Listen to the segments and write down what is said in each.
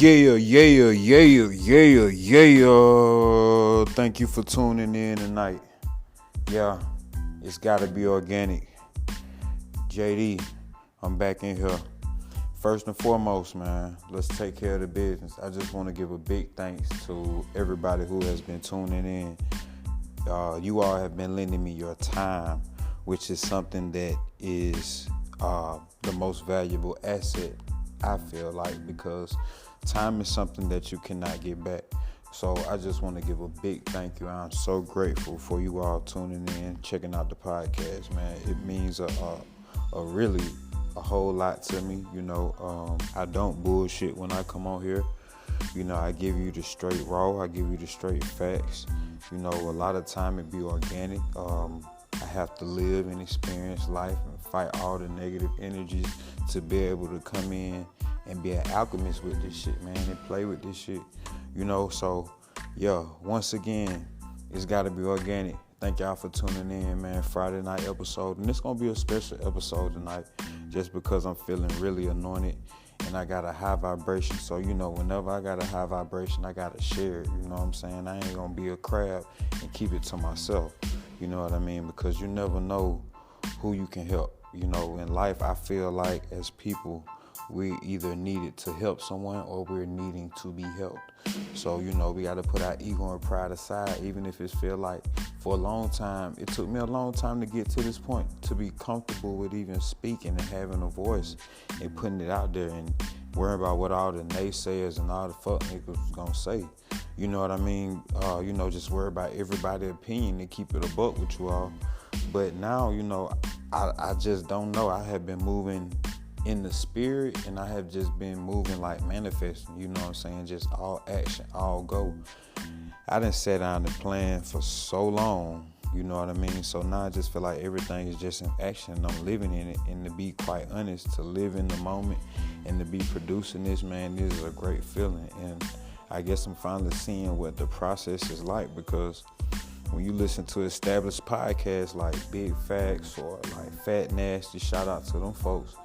Yeah. Thank you for tuning in tonight. Yeah, it's gotta be organic. JD, I'm back in here. First and foremost, man, let's take care of the business. I just want to give a big thanks to everybody who has been tuning in. You all have been lending me your time, which is something that is the most valuable asset, I feel like, because time is something that you cannot get back. So I just want to give a big thank you. I'm so grateful for you all tuning in, checking out the podcast, man. It means a whole lot to me. I don't bullshit when I come on here. I give you the straight raw. I give you the straight facts. A lot of time it be organic. I have to live and experience life and fight all the negative energies to be able to come in and be an alchemist with this shit, man, and play with this shit. So yeah, once again, it's got to be organic. Thank y'all for tuning in, man. Friday night episode, and it's gonna be a special episode tonight, just because I'm feeling really anointed and I got a high vibration. So whenever I got a high vibration, I gotta share it. You know what I'm saying? I ain't gonna be a crab and keep it to myself. You know what I mean? Because you never know who you can help. In life, I feel like as people, we either needed to help someone or we're needing to be helped. So, we got to put our ego and pride aside, even if it feel like for a long time, it took me a long time to get to this point, to be comfortable with even speaking and having a voice and putting it out there and worrying about what all the naysayers and all the fuck niggas gonna say. You know what I mean? Just worry about everybody's opinion and keep it a buck with you all. But now, I just don't know. I have been moving in the spirit, and I have just been moving like manifesting, you know what I'm saying? Just all action, all go. I done sat down and planned for so long, you know what I mean? So now I just feel like everything is just in action, and I'm living in it. And to be quite honest, to live in the moment and to be producing this, man, this is a great feeling. And I guess I'm finally seeing what the process is like, because when you listen to established podcasts like Big Facts or like Fat Nasty, shout out to them folks,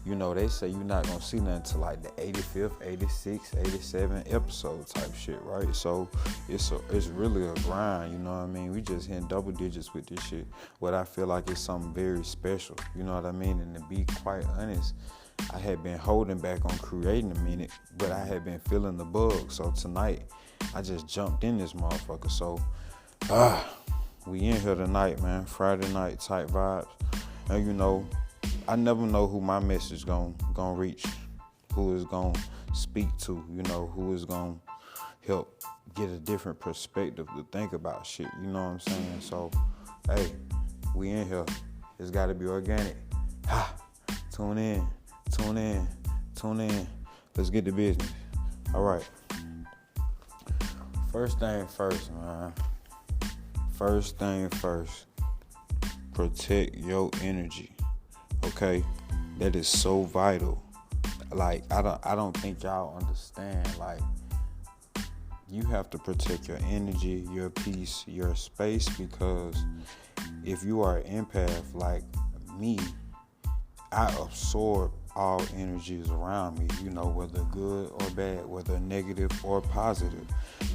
they say you're not going to see nothing until like the 85th, 86th, 87th episode type shit, right? So it's really a grind, you know what I mean? We just hitting double digits with this shit. What I feel like is something very special, you know what I mean? And to be quite honest, I had been holding back on creating a minute, but I had been feeling the bug. So tonight, I just jumped in this motherfucker. So, we in here tonight, man. Friday night type vibes. And I never know who my message gonna reach, who is gonna speak to, who is gonna help get a different perspective to think about shit, you know what I'm saying? So, hey, we in here. It's gotta be organic. Tune in. Let's get to business. All right. First thing first, man. First thing first. Protect your energy. Okay, that is so vital. Like, I don't think y'all understand. Like, you have to protect your energy, your peace, your space, because if you are an empath like me, I absorb all energies around me, whether good or bad, whether negative or positive.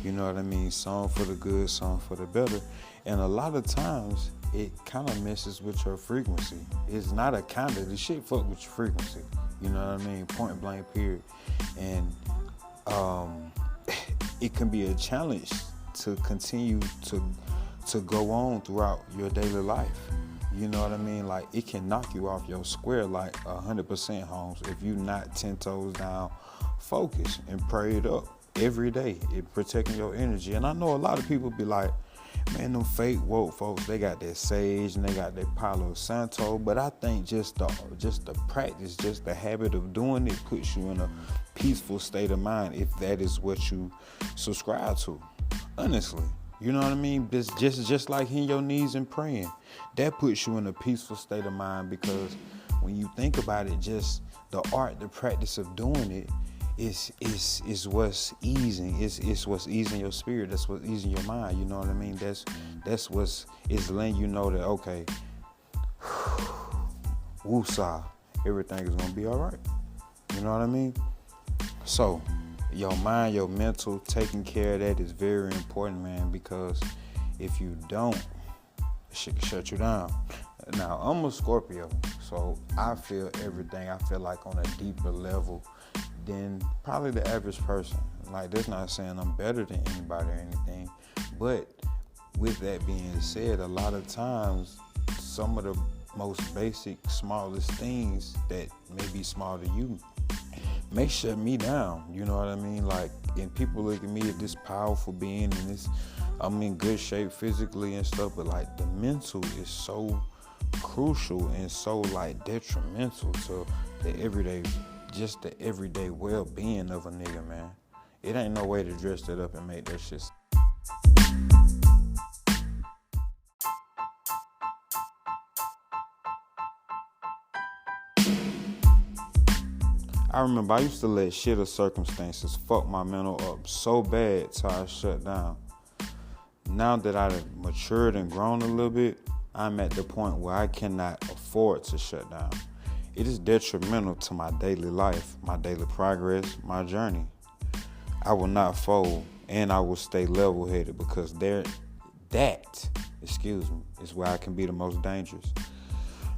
You know what I mean? Some for the good, some for the better. And a lot of times, it kind of messes with your frequency. It's not a kind of, the shit fuck with your frequency. You know what I mean? Point blank, period. And it can be a challenge to continue to go on throughout your daily life. You know what I mean? Like, it can knock you off your square like 100%, Holmes, if you not 10 toes down, focus and pray it up every day. It protecting your energy. And I know a lot of people be like, man, them fake woke folks, they got their sage and they got their Palo Santo, but I think just the practice, just the habit of doing it puts you in a peaceful state of mind, if that is what you subscribe to. Honestly, you know what I mean? Just like hitting your knees and praying, that puts you in a peaceful state of mind, because when you think about it, just the art, the practice of doing it is what's easing. It's what's easing your spirit. That's what's easing your mind. You know what I mean? That's what's is letting you know that, okay, woosah, everything is gonna be all right. You know what I mean? So Your mind, your mental, taking care of that is very important, man, because if you don't, shit can shut you down. Now, I'm a Scorpio, so I feel everything. I feel like on a deeper level than probably the average person. Like, that's not saying I'm better than anybody or anything, but with that being said, a lot of times, some of the most basic, smallest things that may be small to you may shut me down. You know what I mean? Like, and people look at me as this powerful being and this, I'm in good shape physically and stuff, but like the mental is so crucial and so like detrimental to the everyday well-being of a nigga, man. It ain't no way to dress that up and make that shit. I remember I used to let shit or circumstances fuck my mental up so bad till I shut down. Now that I've matured and grown a little bit, I'm at the point where I cannot afford to shut down. It is detrimental to my daily life, my daily progress, my journey. I will not fold, and I will stay level-headed because that is where I can be the most dangerous.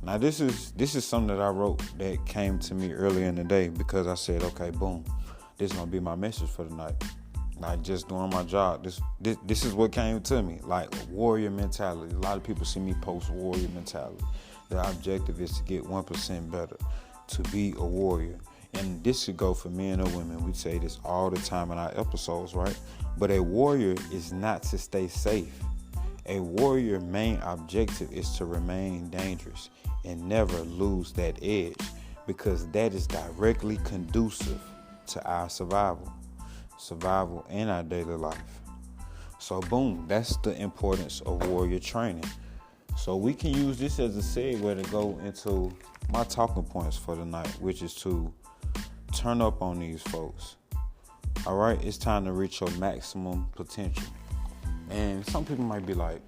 Now this is something that I wrote that came to me earlier in the day because I said, okay, boom, this is gonna be my message for the night. Like, just doing my job. This is what came to me, like warrior mentality. A lot of people see me post warrior mentality. The objective is to get 1% better, to be a warrior. And this should go for men or women. We say this all the time in our episodes, right? But a warrior is not to stay safe. A warrior's main objective is to remain dangerous and never lose that edge, because that is directly conducive to our survival in our daily life. So boom, that's the importance of warrior training. So we can use this as a segue to go into my talking points for the night, which is to turn up on these folks. All right, it's time to reach your maximum potential. And some people might be like,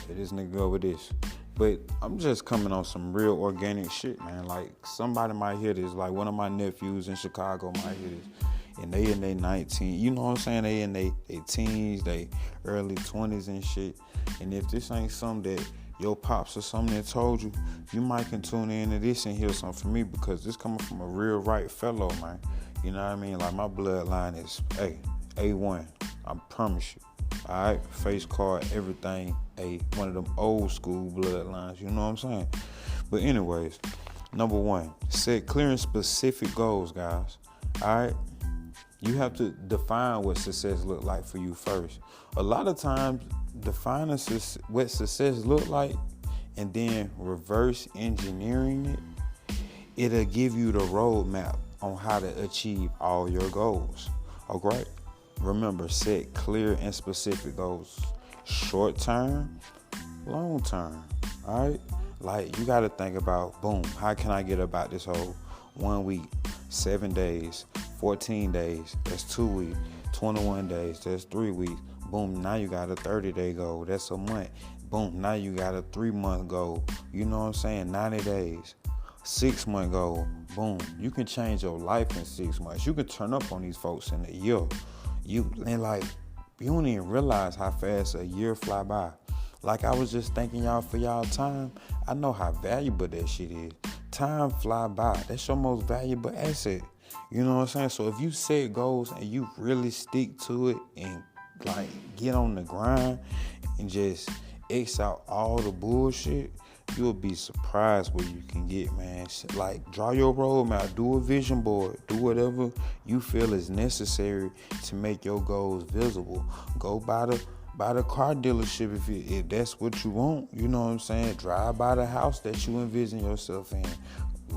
this nigga go with this. But I'm just coming on some real organic shit, man. Like, somebody might hear this. Like, one of my nephews in Chicago might hear this. And they in their 19, you know what I'm saying? They in their teens, they early 20s and shit. And if this ain't something that your pops or something that told you, you might can tune into this and hear something from me, because this coming from a real right fellow, man. You know what I mean? Like, my bloodline is, A1. I promise you. All right, face card, everything, one of them old school bloodlines, you know what I'm saying? But anyways, number one, set clear and specific goals, guys. All right, you have to define what success look like for you first. A lot of times, defining what success look like and then reverse engineering it'll give you the roadmap on how to achieve all your goals. Okay? Remember, set clear and specific goals. Short term, long term. All right? Like, you got to think about, boom, how can I get about this whole 1 week, 7 days, 14 days, that's 2 weeks, 21 days, that's 3 weeks. Boom, now you got a 30-day goal. That's a month. Boom, now you got a 3-month goal. You know what I'm saying? 90 days. 6-month goal. Boom. You can change your life in 6 months. You can turn up on these folks in a year. You don't even realize how fast a year fly by. Like, I was just thanking y'all for y'all time. I know how valuable that shit is. Time fly by. That's your most valuable asset. You know what I'm saying? So if you set goals and you really stick to it and like get on the grind and just X out all the bullshit, you'll be surprised what you can get, man. Like, draw your roadmap, do a vision board, do whatever you feel is necessary to make your goals visible. Go by the car dealership if that's what you want. You know what I'm saying? Drive by the house that you envision yourself in.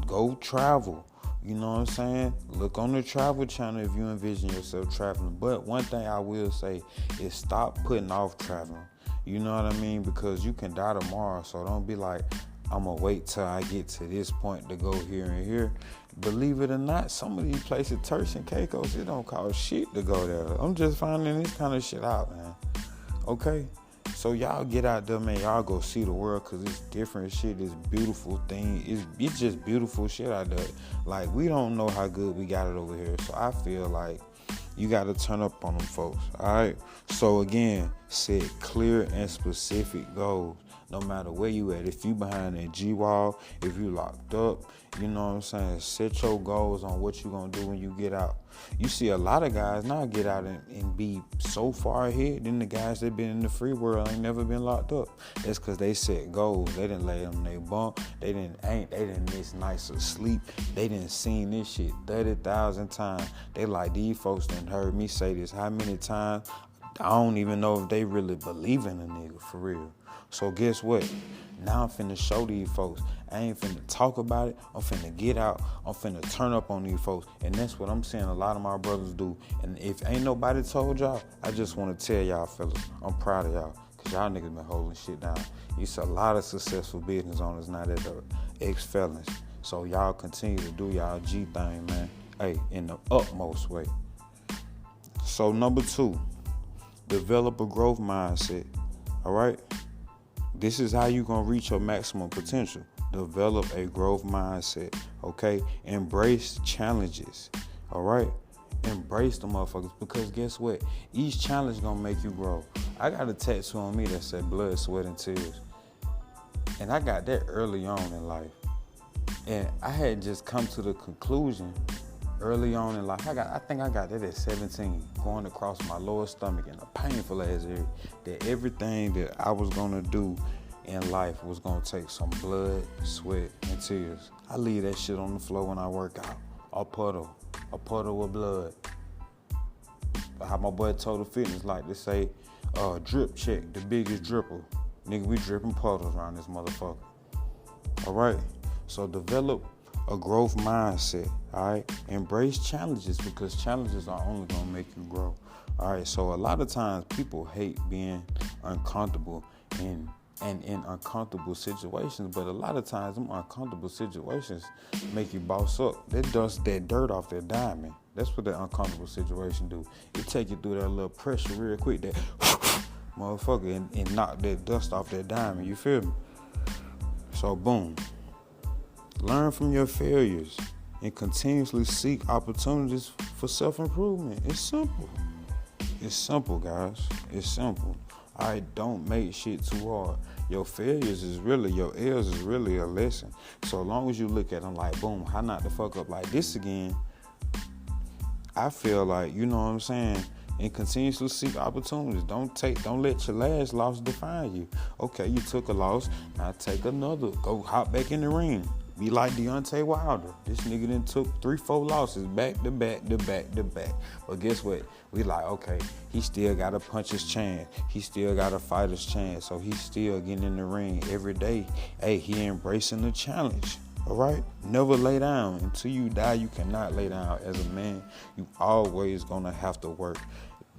Go travel. You know what I'm saying? Look on the travel channel if you envision yourself traveling. But one thing I will say is stop putting off traveling. You know what I mean? Because you can die tomorrow. So don't be like, I'm going to wait till I get to this point to go here and here. Believe it or not, some of these places, Turks and Caicos, it don't cost shit to go there. I'm just finding this kind of shit out, man. Okay? So y'all get out there, man. Y'all go see the world, because it's different shit. It's beautiful thing. It's just beautiful shit out there. Like, we don't know how good we got it over here. So I feel like you got to turn up on them folks, all right? So, again, set clear and specific goals. No matter where you at. If you behind that G-wall, if you locked up, you know what I'm saying? Set your goals on what you going to do when you get out. You see a lot of guys now get out and be so far ahead than the guys that been in the free world ain't never been locked up. That's because they set goals. They didn't lay on their bunk. They didn't miss nights of sleep. They didn't seen this shit 30,000 times. They like, these folks done heard me say this how many times? I don't even know if they really believe in a nigga for real. So guess what? Now I'm finna show these folks. I ain't finna talk about it. I'm finna get out. I'm finna turn up on these folks. And that's what I'm seeing a lot of my brothers do. And if ain't nobody told y'all, I just want to tell y'all fellas, I'm proud of y'all. Because y'all niggas been holding shit down. You see a lot of successful business owners now that are ex-felons. So y'all continue to do y'all G thing, man. Hey, in the utmost way. So number 2, develop a growth mindset. All right? This is how you going to reach your maximum potential. Develop a growth mindset, okay? Embrace challenges, all right? Embrace the motherfuckers, because guess what? Each challenge going to make you grow. I got a tattoo on me that said blood, sweat, and tears. And I got that early on in life. And I had just come to the conclusion early on in life. I think I got that at 17, going across my lower stomach in a painful ass area, that everything that I was gonna do in life was gonna take some blood, sweat, and tears. I leave that shit on the floor when I work out. A puddle of blood. How my boy told the fitness like to say, drip check, the biggest dripper. Nigga, we dripping puddles around this motherfucker. All right, so develop a growth mindset, all right? Embrace challenges, because challenges are only gonna make you grow, all right? So a lot of times people hate being uncomfortable and in uncomfortable situations, but a lot of times them uncomfortable situations make you boss up. They dust that dirt off that diamond. That's what that uncomfortable situation do. It take you through that little pressure real quick, that motherfucker, and knock that dust off that diamond, you feel me? So boom. Learn from your failures and continuously seek opportunities for self-improvement. It's simple. It's simple, guys. It's simple. All right, don't make shit too hard. Your failures is really, your L's is really a lesson. So long as you look at them like, boom, how not to fuck up like this again, I feel like, you know what I'm saying, and continuously seek opportunities. Don't let your last loss define you. Okay, you took a loss, now take another. Go hop back in the ring. Be like Deontay Wilder. This nigga done took 3-4 losses back to back. But guess what? We like, okay, he still got a puncher's chance. He still got a fighter's chance. So he's still getting in the ring every day. Hey, he embracing the challenge. All right? Never lay down. Until you die, you cannot lay down. As a man, you always gonna have to work.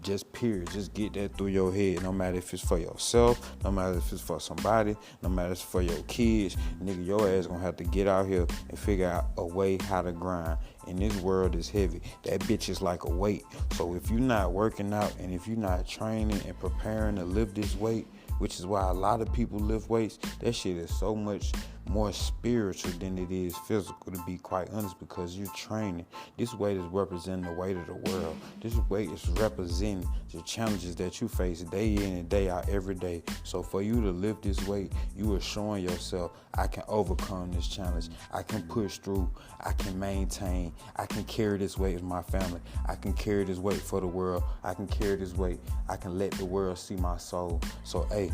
Just period. Just get that through your head. No matter if it's for yourself, no matter if it's for somebody, no matter if it's for your kids, nigga, your ass gonna have to get out here and figure out a way how to grind. And this world is heavy. That bitch is like a weight. So if you're not working out and if you're not training and preparing to lift this weight, which is why a lot of people lift weights, that shit is so much more spiritual than it is physical, to be quite honest, because you're training. This weight is representing the weight of the world. This weight is representing the challenges that you face day in and day out every day. So for you to lift this weight, you are showing yourself, I can overcome this challenge. I can push through. I can maintain. I can carry this weight with my family. I can carry this weight for the world. I can carry this weight. I can let the world see my soul. So, hey,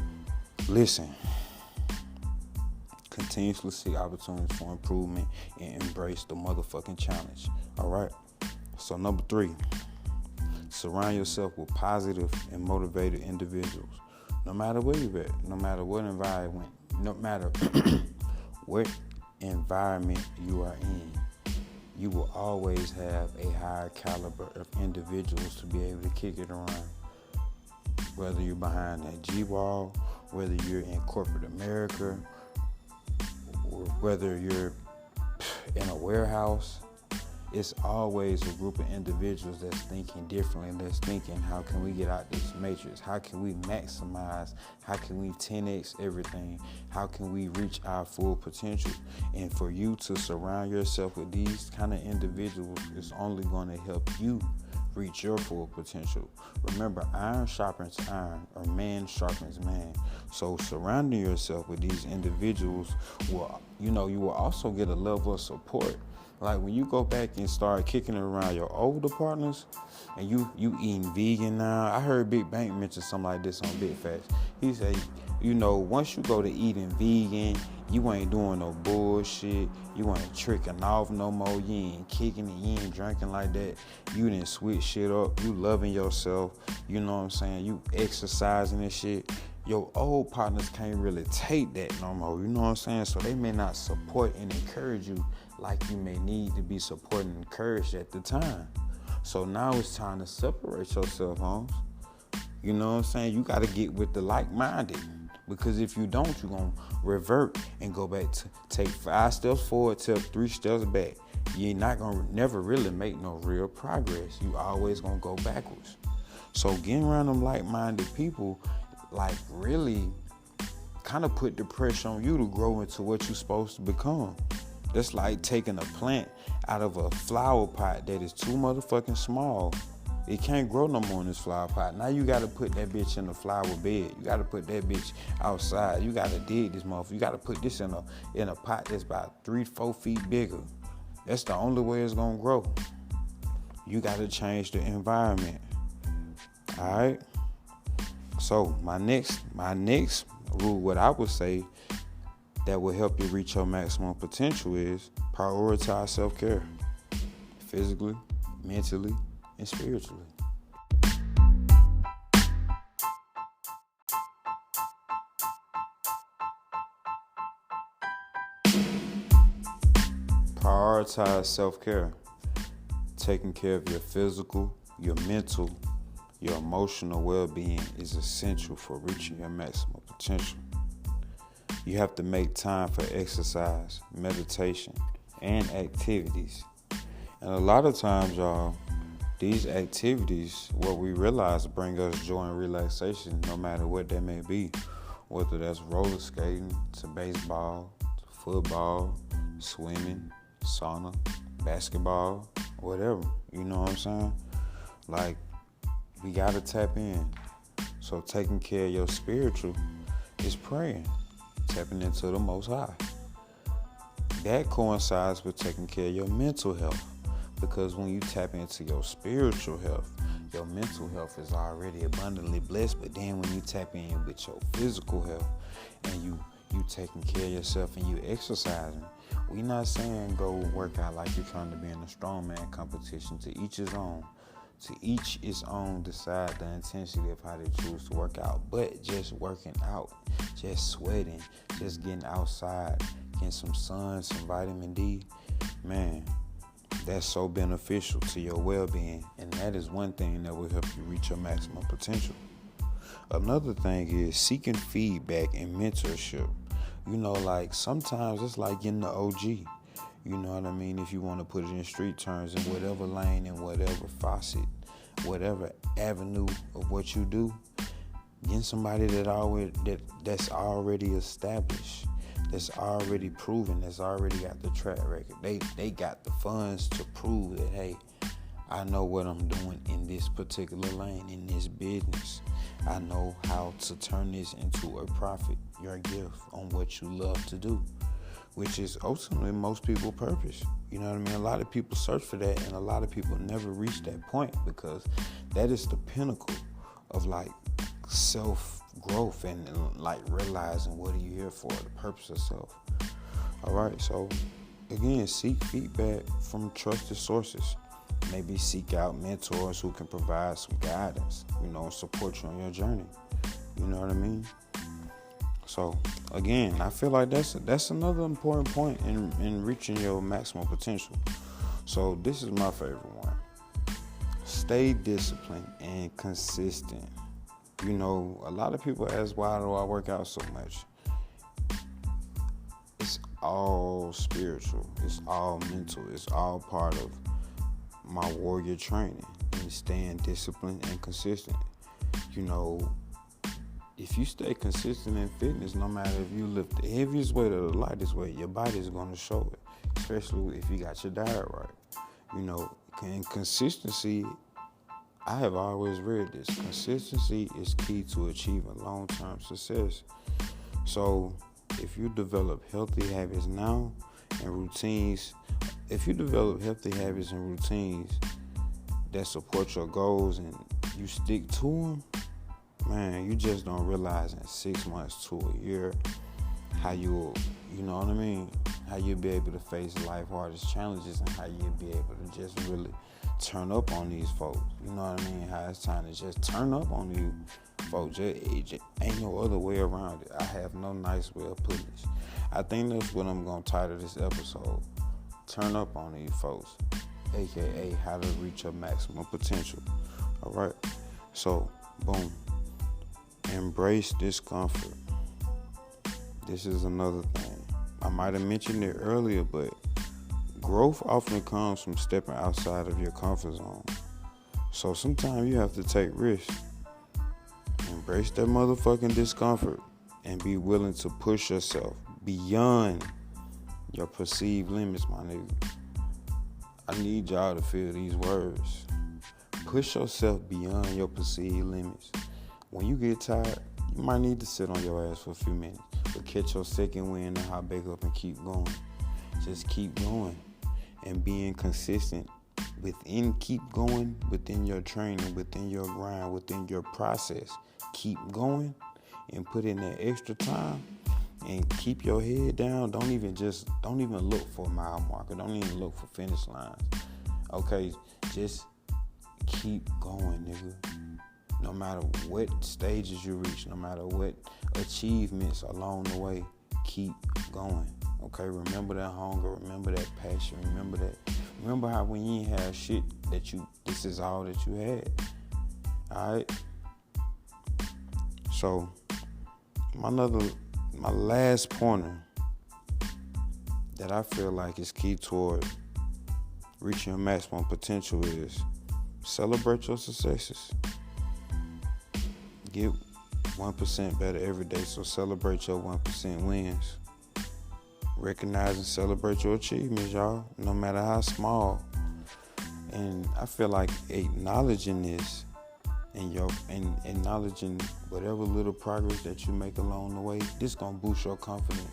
listen. Continuously seek opportunities for improvement and embrace the motherfucking challenge. All right? So, number 3, surround yourself with positive and motivated individuals. No matter where you're at, no matter what environment, no matter what environment you are in, you will always have a higher caliber of individuals to be able to kick it around. Whether you're behind that G-wall, whether you're in corporate America, or whether you're in a warehouse, it's always a group of individuals that's thinking differently, that's thinking, how can we get out this matrix? How can we maximize? How can we 10x everything? How can we reach our full potential? And for you to surround yourself with these kind of individuals is only going to help you reach your full potential. Remember, iron sharpens iron, or man sharpens man. So surrounding yourself with these individuals will, you will also get a level of support. Like when you go back and start kicking it around your older partners, and you eating vegan now. I heard Big Bank mention something like this on Big Facts. He said, once you go to eating vegan, you ain't doing no bullshit. You ain't tricking off no more. You ain't kicking it. You ain't drinking like that. You didn't switch shit up. You loving yourself. You know what I'm saying? You exercising and shit. Your old partners can't really take that no more. You know what I'm saying? So they may not support and encourage you like you may need to be supported and encouraged at the time. So now it's time to separate yourself, Holmes. You know what I'm saying? You got to get with the like-minded. Because if you don't, you're going to revert and go back to take 5 steps forward, take 3 steps back. You're not going to never really make no real progress. You always going to go backwards. So getting around them like-minded people, like really kind of put the pressure on you to grow into what you're supposed to become. That's like taking a plant out of a flower pot that is too motherfucking small. It can't grow no more in this flower pot. Now you got to put that bitch in the flower bed. You got to put that bitch outside. You got to dig this motherfucker. You got to put this in a pot that's about 3-4 feet bigger. That's the only way it's gonna grow. You got to change the environment. All right. So my next rule, what I would say that will help you reach your maximum potential is prioritize self-care, physically, mentally, and spiritually. Prioritize self-care. Taking care of your physical, your mental, your emotional well-being is essential for reaching your maximum potential. You have to make time for exercise, meditation, and activities. And a lot of times, y'all, these activities, what we realize, bring us joy and relaxation, no matter what that may be. Whether that's roller skating, to baseball, to football, swimming, sauna, basketball, whatever. You know what I'm saying? Like, we got to tap in. So taking care of your spiritual is praying, tapping into the Most High. That coincides with taking care of your mental health, because when you tap into your spiritual health, your mental health is already abundantly blessed. But then when you tap in with your physical health and you taking care of yourself and you exercising, we not saying go work out like you're trying to be in a strongman competition. To each his own. To each his own, decide the intensity of how they choose to work out. But just working out, just sweating, just getting outside, getting some sun, some vitamin D, man, that's so beneficial to your well-being. And that is one thing that will help you reach your maximum potential. Another thing is seeking feedback and mentorship. Like sometimes it's like getting the OG. You know what I mean? If you want to put it in street terms, in whatever lane, in whatever facet, whatever avenue of what you do, getting somebody that's already established, that's already proven, that's already got the track record. They got the funds to prove that, hey, I know what I'm doing in this particular lane, in this business. I know how to turn this into a profit, your gift on what you love to do, which is ultimately most people's purpose. You know what I mean? A lot of people search for that, and a lot of people never reach that point, because that is the pinnacle of like self-growth and like realizing what are you here for, the purpose of self. All right, so again, seek feedback from trusted sources. Maybe seek out mentors who can provide some guidance, support you on your journey. You know what I mean? So again, I feel like that's another important point in reaching your maximum potential. So this is my favorite one. Stay disciplined and consistent. A lot of people ask, why do I work out so much? It's all spiritual. It's all mental. It's all part of my warrior training and staying disciplined and consistent. You know, if you stay consistent in fitness, no matter if you lift the heaviest weight or the lightest weight, your body is going to show it, especially if you got your diet right. You know, and consistency, I have always read this, consistency is key to achieving long-term success. So if you develop healthy habits now and routines, that support your goals and you stick to them, man, you just don't realize in 6 months to a year how you'll be able to face life's hardest challenges and how you'll be able to just really turn up on these folks. You know what I mean? How it's time to just turn up on you folks. It just ain't no other way around it. I have no nice way of putting this. I think that's what I'm going to title this episode. Turn up on these folks, aka how to reach your maximum potential. All right? So, boom. Embrace discomfort. This is another thing. I might have mentioned it earlier, but growth often comes from stepping outside of your comfort zone. So sometimes you have to take risks. Embrace that motherfucking discomfort and be willing to push yourself beyond your perceived limits, my nigga. I need y'all to feel these words. Push yourself beyond your perceived limits. When you get tired, you might need to sit on your ass for a few minutes, but catch your second wind and hop back up and keep going. Just keep going and being consistent keep going within your training, within your grind, within your process. Keep going and put in that extra time and keep your head down. Don't even look for a mile marker. Don't even look for finish lines. Okay, just keep going, nigga. No matter what stages you reach, no matter what achievements along the way, keep going. Okay, remember that hunger, remember that passion, remember how when you ain't have shit this is all that you had. Alright? So my last pointer that I feel like is key toward reaching your maximum potential is celebrate your successes. Get 1% better every day, so celebrate your 1% wins. Recognize and celebrate your achievements, y'all, no matter how small. And I feel like acknowledging this and acknowledging whatever little progress that you make along the way, this gonna boost your confidence.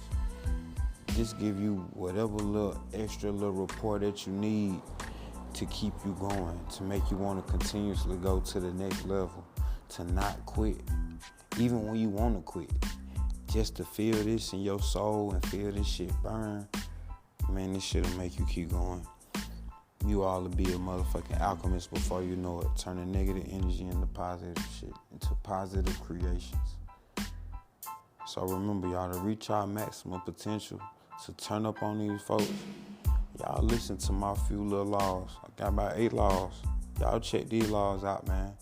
This give you whatever little extra little rapport that you need to keep you going, to make you want to continuously go to the next level, to not quit, even when you want to quit. Just to feel this in your soul and feel this shit burn, man, this shit'll make you keep going. You all will be a motherfucking alchemist before you know it, turning negative energy into positive shit, into positive creations. So remember, y'all, to reach our maximum potential, to turn up on these folks, y'all listen to my few little laws. I got about 8 laws. Y'all check these laws out, man.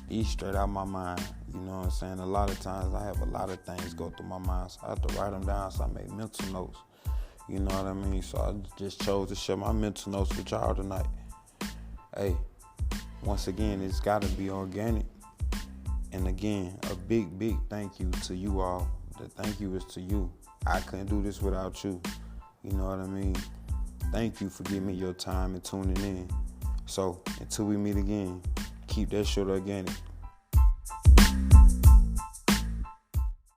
These straight out my mind. You know what I'm saying? A lot of times I have a lot of things go through my mind, so I have to write them down, so I make mental notes. You know what I mean? So I just chose to share my mental notes with y'all tonight. Hey, once again, it's got to be organic. And again, a big, big thank you to you all. The thank you is to you. I couldn't do this without you. You know what I mean? Thank you for giving me your time and tuning in. So until we meet again, keep that shit organic.